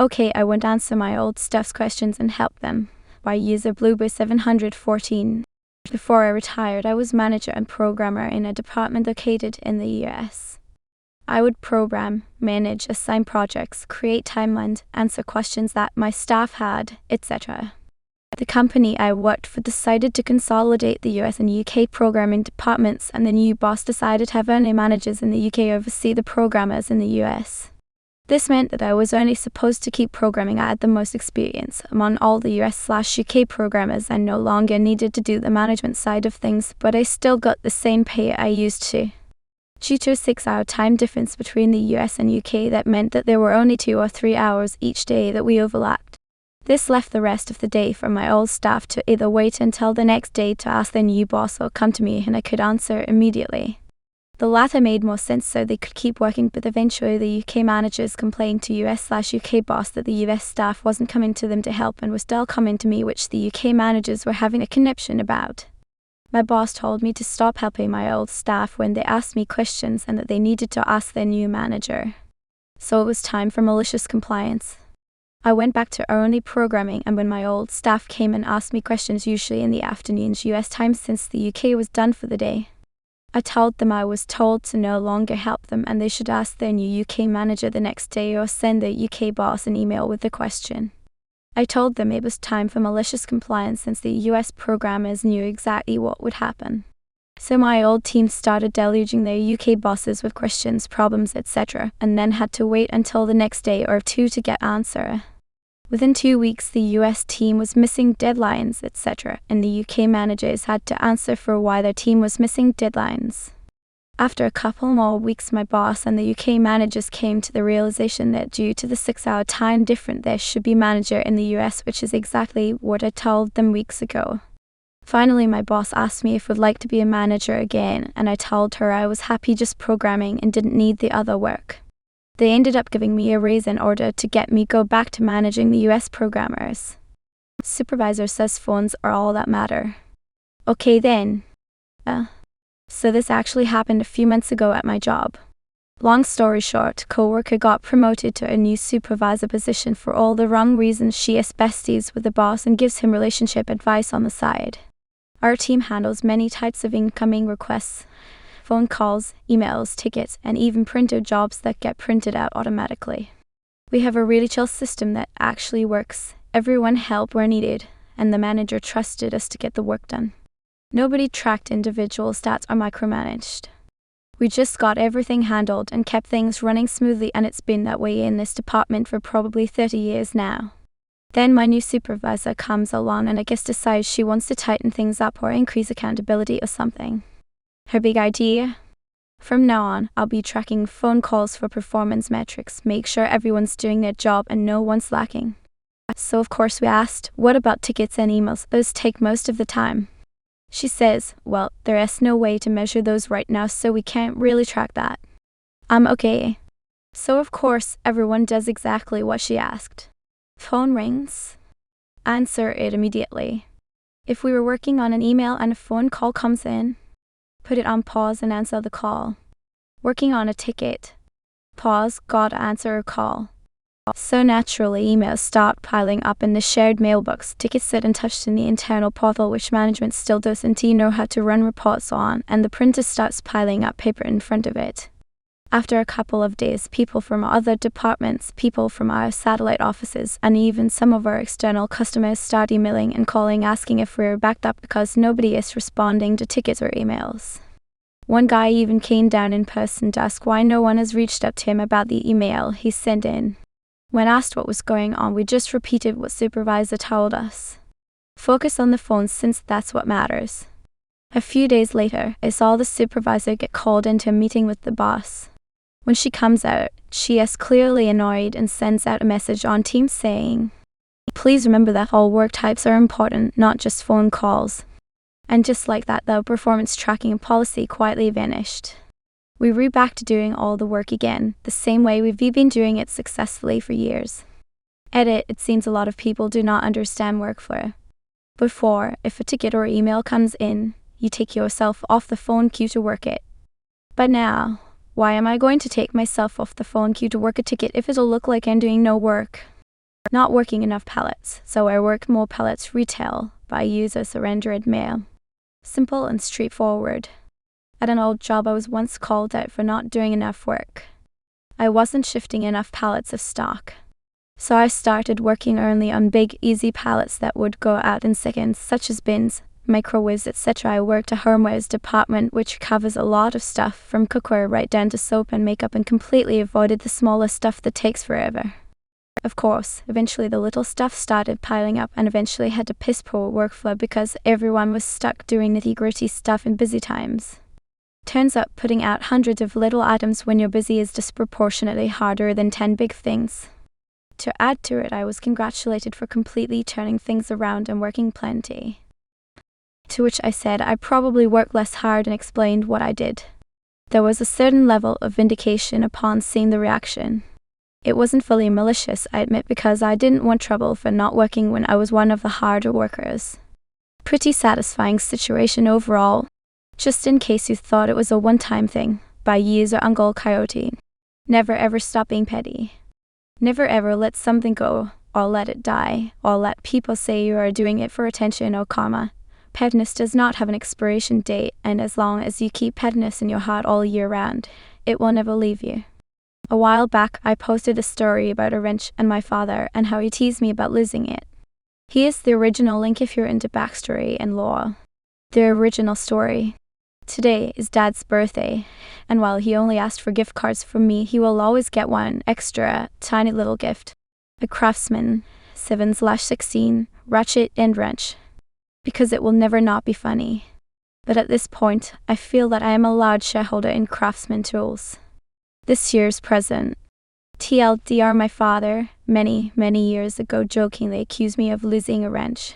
Okay, I won't answer my old staff's questions and help them. By user Bluebird 714. Before I retired, I was manager and programmer in a department located in the US. I would program, manage, assign projects, create timelines, answer questions that my staff had, etc. The company I worked for decided to consolidate the US and UK programming departments, and the new boss decided to have only managers in the UK oversee the programmers in the US. This meant that I was only supposed to keep programming. I had the most experience among all the US/UK programmers and no longer needed to do the management side of things, but I still got the same pay I used to. Due to a 6-hour time difference between the US and UK, that meant that there were only 2 or 3 hours each day that we overlapped. This left the rest of the day for my old staff to either wait until the next day to ask their new boss or come to me and I could answer immediately. The latter made more sense so they could keep working, but eventually the UK managers complained to US/UK boss that the US staff wasn't coming to them to help and was still coming to me, which the UK managers were having a conniption about. My boss told me to stop helping my old staff when they asked me questions and that they needed to ask their new manager. So it was time for malicious compliance. I went back to only programming, and when my old staff came and asked me questions, usually in the afternoons US time since the UK was done for the day, I told them I was told to no longer help them and they should ask their new UK manager the next day or send their UK boss an email with the question. I told them it was time for malicious compliance since the US programmers knew exactly what would happen. So my old team started deluging their UK bosses with questions, problems, etc., and then had to wait until the next day or two to get answer. Within 2 weeks, the US team was missing deadlines, etc., and the UK managers had to answer for why their team was missing deadlines. After a couple more weeks, my boss and the UK managers came to the realization that due to the 6-hour time difference, there should be a manager in the US, which is exactly what I told them weeks ago. Finally, my boss asked me if I would like to be a manager again, and I told her I was happy just programming and didn't need the other work. They ended up giving me a raise in order to get me go back to managing the US programmers. Supervisor says phones are all that matter. Okay then. So this actually happened a few months ago at my job. Long story short, coworker got promoted to a new supervisor position for all the wrong reasons. She is besties with the boss and gives him relationship advice on the side. Our team handles many types of incoming requests, phone calls, emails, tickets, and even printer jobs that get printed out automatically. We have a really chill system that actually works. Everyone helped where needed, and the manager trusted us to get the work done. Nobody tracked individual stats or micromanaged. We just got everything handled and kept things running smoothly, and it's been that way in this department for probably 30 years now. Then my new supervisor comes along and I guess decides she wants to tighten things up or increase accountability or something. Her big idea? From now on, I'll be tracking phone calls for performance metrics, make sure everyone's doing their job and no one's lacking. So of course we asked, what about tickets and emails? Those take most of the time. She says, well, there is no way to measure those right now, so we can't really track that. Okay. So of course, everyone does exactly what she asked. Phone rings. Answer it immediately. If we were working on an email and a phone call comes in, put it on pause and answer the call. Working on a ticket. Pause, gotta answer a call. So naturally, emails start piling up in the shared mailbox. Tickets sit untouched in the internal portal, which management still doesn't know how to run reports on, and the printer starts piling up paper in front of it. After a couple of days, people from other departments, people from our satellite offices, and even some of our external customers start emailing and calling asking if we're backed up because nobody is responding to tickets or emails. One guy even came down in person to ask why no one has reached out to him about the email he sent in. When asked what was going on, we just repeated what supervisor told us. Focus on the phones since that's what matters. A few days later, I saw the supervisor get called into a meeting with the boss. When she comes out, she is clearly annoyed and sends out a message on Teams saying, please remember that all work types are important, not just phone calls. And just like that, the performance tracking policy quietly vanished. We were back to doing all the work again, the same way we've been doing it successfully for years. Edit, it seems a lot of people do not understand workflow. Before, if a ticket or email comes in, you take yourself off the phone queue to work it. But now, why am I going to take myself off the phone queue to work a ticket if it'll look like I'm doing no work? not working enough pallets, so I work more pallets retail, but I use a surrendered mail. Simple and straightforward. At an old job I was once called out for not doing enough work. I wasn't shifting enough pallets of stock. So I started working only on big, easy pallets that would go out in seconds, such as bins, microwaves, etc. I worked a homewares department which covers a lot of stuff, from cookware right down to soap and makeup, and completely avoided the smaller stuff that takes forever. Of course, eventually the little stuff started piling up and eventually had to piss poor workflow because everyone was stuck doing nitty-gritty stuff in busy times. Turns out putting out hundreds of little items when you're busy is disproportionately harder than 10 big things. To add to it, I was congratulated for completely turning things around and working plenty. To which I said I probably worked less hard and explained what I did. There was a certain level of vindication upon seeing the reaction. It wasn't fully malicious, I admit, because I didn't want trouble for not working when I was one of the harder workers. Pretty satisfying situation overall. Just in case you thought it was a one-time thing, by user Uncle Coyote. Never ever stop being petty. Never ever let something go, or let it die, or let people say you are doing it for attention or karma. Pettiness does not have an expiration date, and as long as you keep pettiness in your heart all year round, it will never leave you. A while back, I posted a story about a wrench and my father and how he teased me about losing it. Here's the original link if you're into backstory and lore. The original story. Today is Dad's birthday, and while he only asked for gift cards from me, he will always get one extra, tiny little gift. A Craftsman 7/16 ratchet end wrench. Because it will never not be funny. But at this point, I feel that I am a large shareholder in Craftsman tools. This year's present. TLDR, my father, many years ago jokingly accused me of losing a wrench.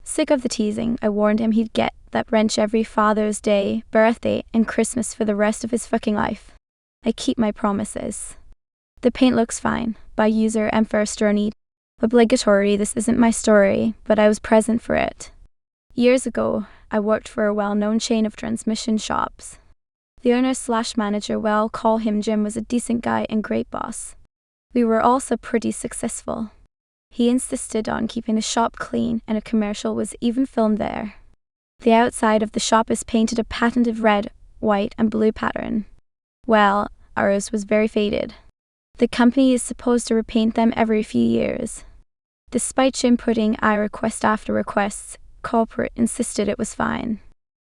Sick of the teasing, I warned him he'd get that wrench every Father's Day, birthday, and Christmas for the rest of his fucking life. I keep my promises. The paint looks fine, by user M. First Journey. Obligatory, this isn't my story, but I was present for it. Years ago, I worked for a well-known chain of transmission shops. The owner/manager, well, call him Jim, was a decent guy and great boss. We were also pretty successful. He insisted on keeping the shop clean, and a commercial was even filmed there. The outside of the shop is painted a patented red, white, and blue pattern. Well, ours was very faded. The company is supposed to repaint them every few years. Despite Jim putting request after requests, corporate insisted it was fine.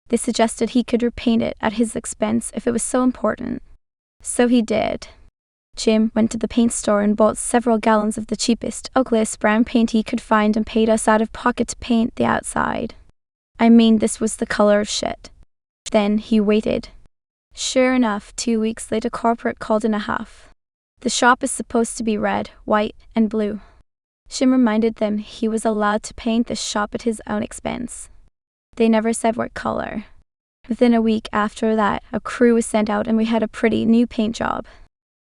They suggested he could repaint it at his expense if it was so important. So he did. Jim went to the paint store and bought several gallons of the cheapest, ugliest brown paint he could find and paid us out of pocket to paint the outside. I mean, this was the color of shit. Then he waited. Sure enough, 2 weeks later corporate called in a huff. The shop is supposed to be red, white, and blue. Jim reminded them he was allowed to paint the shop at his own expense. They never said what color. Within a week after that, a crew was sent out and we had a pretty new paint job.